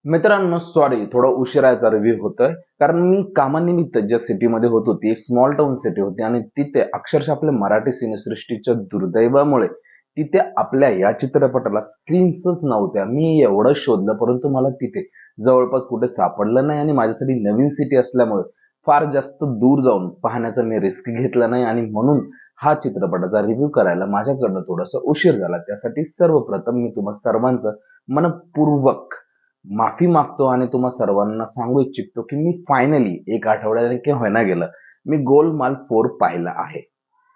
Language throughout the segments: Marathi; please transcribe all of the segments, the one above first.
मित्रांनो, सॉरी थोडा उशिराचा रिव्ह्यू होतोय. कारण मी कामानिमित्त ज्या सिटीमध्ये होतो ती एक स्मॉल टाउन सिटी होती आणि तिथे अक्षरशः आपल्या मराठी सिनेसृष्टीच्या दुर्दैवामुळे तिथे आपल्या या चित्रपटाला स्क्रीन्सच नव्हत्या. मी एवढं शोधलं परंतु मला तिथे जवळपास कुठे सापडलं नाही आणि माझ्यासाठी नवीन सिटी असल्यामुळे फार जास्त दूर जाऊन पाहण्याचा मी रिस्क घेतला नाही आणि म्हणून हा चित्रपटाचा रिव्ह्यू करायला माझ्याकडनं थोडासा उशीर झाला. त्यासाठी सर्वप्रथम मी तुम्हा सर्वांचं मनपूर्वक माफी मागतो आणि तुम्हा सर्वांना सांगू इच्छितो की मी फायनली एक आठवड्याने की होईना गेलं मी गोलमाल 4 पाहिला आहे.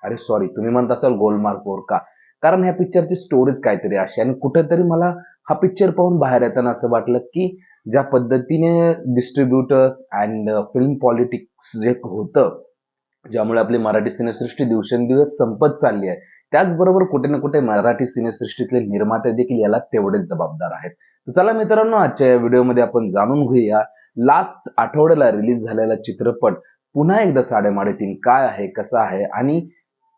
अरे सॉरी, तुम्ही म्हणत असाल गोलमाल 4 का? कारण ह्या पिक्चरची स्टोरीज काहीतरी अशी आणि कुठेतरी मला हा पिक्चर पाहून बाहेर येताना असं वाटलं की ज्या पद्धतीने डिस्ट्रीब्युटर्स अँड फिल्म पॉलिटिक्स जे होतं, ज्यामुळे आपली मराठी सिनेसृष्टी दिवसेंदिवस संपत चालली आहे, त्याचबरोबर कुठे ना कुठे मराठी सिनेसृष्टीतले निर्माते देखील याला तेवढेच जबाबदार आहेत. तर चला मित्रांनो, आजच्या या व्हिडिओमध्ये आपण जाणून घेऊया लास्ट आठवड्याला रिलीज झालेला चित्रपट पुन्हा एकदा साडेमाडेतीन काय आहे, कसा आहे आणि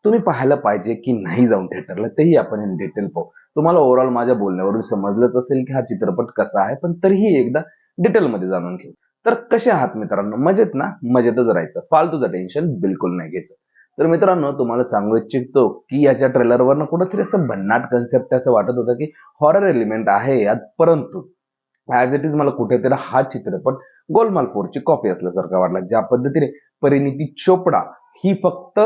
तुम्ही पाहायला पाहिजे की नाही जाऊन थिएटरला, तेही आपण इन डिटेल पाहू. तुम्हाला ओव्हरऑल माझ्या बोलण्यावरून समजलंच असेल की हा चित्रपट कसा आहे, पण तरीही एकदा डिटेलमध्ये जाणून घेऊ. तर कसे आहात मित्रांनो? मजेत ना? मजेतच राहायचं, फालतूचं टेन्शन बिलकुल नाही घ्यायचं. तर मित्रांनो, तुम्हाला सांगू इच्छितो की याच्या ट्रेलरवरनं कुठेतरी असं भन्नाट कन्सेप्ट असं वाटत होतं की हॉरर एलिमेंट आहे यात, परंतु ॲज इट इज मला कुठेतरी हा चित्रपट गोलमाल 4 ची कॉपी असल्यासारखा वाटला. ज्या पद्धतीने परिणीती चोपडा ही फक्त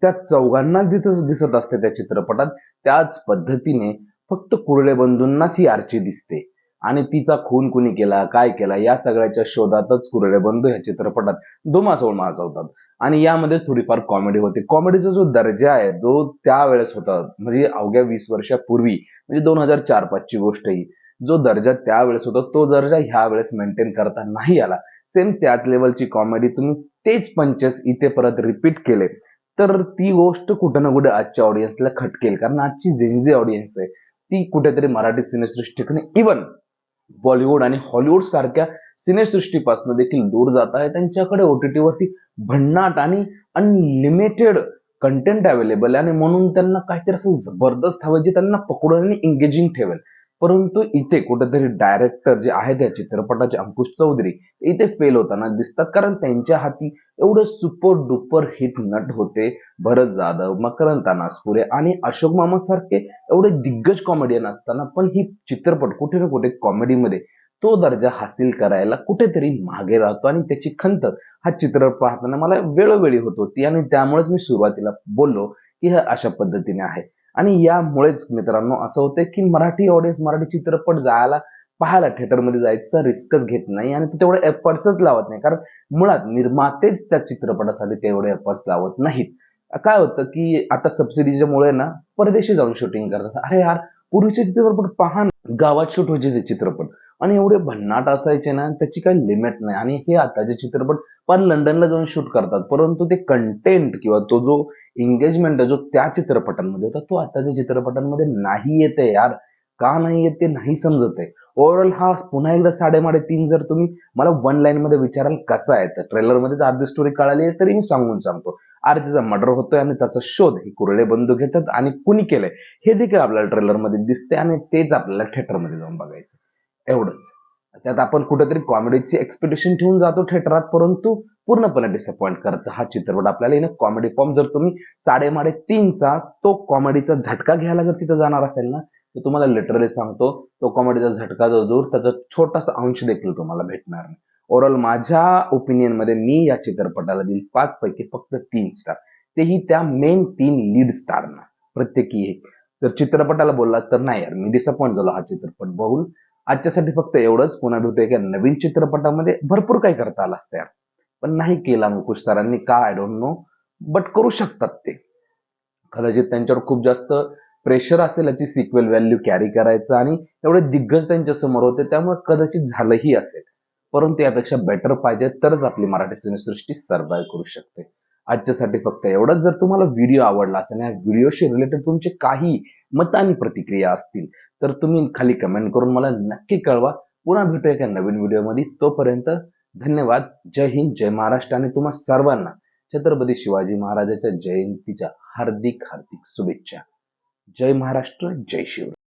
त्या चौघांना दिसत असते त्या चित्रपटात, त्याच पद्धतीने फक्त कुर्ले बंधूंनाच ही आर्ची दिसते आणि तिचा खून कुणी केला, काय केला या सगळ्याच्या शोधातच कुर्ले बंधू ह्या चित्रपटात धुमासोळ माजवतात. आणि यामध्ये थोडीफार कॉमेडी होते. कॉमेडीचा जो दर्जा आहे जो त्यावेळेस होता, म्हणजे अवघ्या 20 वर्षापूर्वी, म्हणजे 2004-5 ची गोष्ट ही, जो दर्जा त्यावेळेस होता तो दर्जा ह्या वेळेस मेंटेन करता नाही आला. सेम त्याच लेवलची कॉमेडी तुम्ही तेच पंचेस इथे परत रिपीट केले तर ती गोष्ट कुठं ना कुठे आजच्या ऑडियन्सला खटकेल. कारण आजची जेनझी ऑडियन्स आहे ती कुठेतरी मराठी सिनेसृष्टीकडे, इवन बॉलिवूड आणि हॉलिवूड सारख्या सिनेसृष्टीपासून देखील दूर जात आहे. त्यांच्याकडे OTT वरती भन्नाट आणि अनलिमिटेड कंटेंट अवेलेबल आहे आणि म्हणून त्यांना काहीतरी असं जबरदस्त हवं जे त्यांना पकडून आणि एंगेजिंग ठेवेल. परंतु इथे कुठेतरी डायरेक्टर जे आहेत या चित्रपटाचे, अंकुश चौधरी, इथे फेल होताना दिसतात. कारण त्यांच्या हाती एवढे सुपर डुपर हिट नट होते, भरत जाधव, मकरंद तानासपुरे आणि अशोक मामा सारखे एवढे दिग्गज कॉमेडियन असताना पण ही चित्रपट कुठे ना कुठे कॉमेडीमध्ये तो दर्जा हासिल करायला कुठेतरी मागे राहतो आणि त्याची खंत हा चित्रपट पाहताना मला वेळोवेळी होत होती आणि त्यामुळेच मी सुरुवातीला बोललो की हे अशा पद्धतीने आहे. आणि यामुळेच मित्रांनो असं होतं की मराठी ऑडियन्स मराठी चित्रपट जायला पाहायला थिएटरमध्ये जायचा रिस्कच घेत नाही आणि तेवढे एफर्ट्सच लावत नाही. कारण मुळात निर्मातेच त्या चित्रपटासाठी तेवढे एफर्ट्स लावत नाहीत. काय होतं की आता सबसिडीच्या मुळे ना परदेशी जाऊन शूटिंग करतात. अरे यार, पूर्वीचे चित्रपट पहा ना, गावात शूट व्हायचे ते चित्रपट आणि एवढे भन्नाट असायचे ना, त्याची काही लिमिट नाही. आणि हे आताचे चित्रपट पण लंडनला जाऊन शूट करतात, परंतु ते कंटेंट किंवा तो जो एंगेजमेंट जो त्या चित्रपटांमध्ये होता तो आताच्या चित्रपटांमध्ये नाही येते यार. का नाही येत ते नाही समजत आहे. ओव्हरऑल हा पुन्हा एकदा 3.5 जर तुम्ही मला वन लाईन मध्ये विचाराल कसा आहे, तर ट्रेलर मध्ये अर्धी स्टोरी कळाली आहे तरी मी सांगून सांगतो. आरतीचा मर्डर होतोय आणि त्याचा शोध हे कुर्ले बंधू घेतात आणि कुणी केलंय हे देखील आपल्याला ट्रेलर मध्ये दिसते आणि तेच आपल्याला थिएटर मध्ये जाऊन बघायचं, एवढंच. त्यात आपण कुठेतरी कॉमेडीची एक्सपेक्टेशन ठेवून जातो थिएटरात, परंतु पूर्णपणे डिसअपॉइंट करतं हा चित्रपट आपल्याला. इन कॉमेडी फॉर्म जर तुम्ही 3.5चा तो कॉमेडीचा झटका घ्यायला जर तिथं जाणार असेल ना, तर तुम्हाला लिटरली सांगतो तो कॉमेडीचा झटका जो दूर त्याचा छोटासा अंश देखील तुम्हाला भेटणार नाही. ओव्हरऑल माझ्या ओपिनियन मध्ये मी या चित्रपटाला देईल 5 पैकी फक्त 3 स्टार, तेही त्या मेन 3 लीड स्टारना, प्रत्येकी एक. जर चित्रपटाला बोललात तर नाही यार, मी डिसअपॉइंट झालो हा चित्रपट बघून. आजच्यासाठी फक्त एवढंच. पुन्हा भेटूया एका नवीन चित्रपटामध्ये. भरपूर काही करता आलं असतं यार, पण नाही केला अंकुश सरांनी, का आय डोंट नो, बट करू शकतात ते. कदाचित त्यांच्यावर खूप जास्त प्रेशर असेल याची सिक्वेल व्हॅल्यू कॅरी करायचं आणि एवढे दिग्गज त्यांच्या समोर होते त्यामुळे कदाचित झालंही असेल. परंतु यापेक्षा बेटर पाहिजे तरच आपली मराठी सिनेसृष्टी सर्व्हाइव्ह करू शकते. आजच्यासाठी फक्त एवढंच. जर तुम्हाला व्हिडिओ आवडला असेल आणि व्हिडिओशी रिलेटेड तुमचे काही मत आणि प्रतिक्रिया असतील तर तुम्ही खाली कमेंट करून मला नक्की कळवा. पुन्हा भेटूया एका नवीन व्हिडिओमध्ये. तोपर्यंत धन्यवाद. जय हिंद, जय महाराष्ट्र आणि तुम्हा सर्वांना छत्रपती शिवाजी महाराजांच्या जयंतीच्या हार्दिक हार्दिक शुभेच्छा. जय महाराष्ट्र, जय शिवराय.